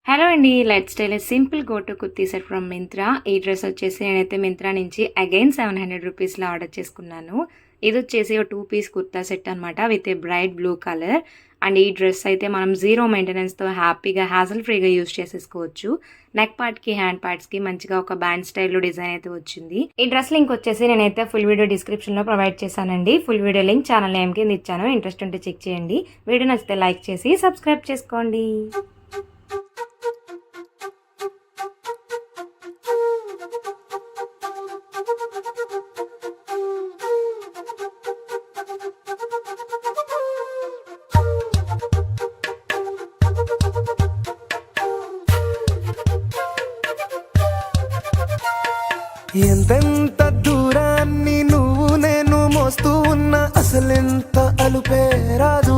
Hello అండి. Let's take a simple go to kurti set from Myntra. ఈ dress వచ్చేసి నేనైతే మింత్రా నుంచి అగైన్ 700 రూపీస్లో ఆర్డర్ చేసుకున్నాను. ఇది వచ్చేసి ఒక 2 పీస్ కుర్తా సెట్ అనమాట with a bright blue colour. And ఈ డ్రెస్ అయితే మనం జీరో మెయింటెనెన్స్తో హ్యాపీగా హ్యాజల్ ఫ్రీగా యూస్ చేసేసుకోవచ్చు. నెక్ పార్ట్కి హ్యాండ్ పార్ట్స్కి మంచిగా ఒక బ్యాండ్ స్టైల్లో డిజైన్ అయితే వచ్చింది. ఈ డ్రెస్ లింక్ వచ్చేసి నేనైతే ఫుల్ వీడియో డిస్క్రిప్షన్లో ప్రొవైడ్ చేశానండి. Full video link channel name కింద ఇచ్చాను. ఇంట్రెస్ట్ ఉంటే చెక్ చేయండి. వీడియో నచ్చితే లైక్ చేసి సబ్స్క్రైబ్ చేసుకోండి. ఎంతెంత దూరాన్ని నువ్వు నేను మోస్తూ ఉన్నా అసలెంత అలుపే రాదు.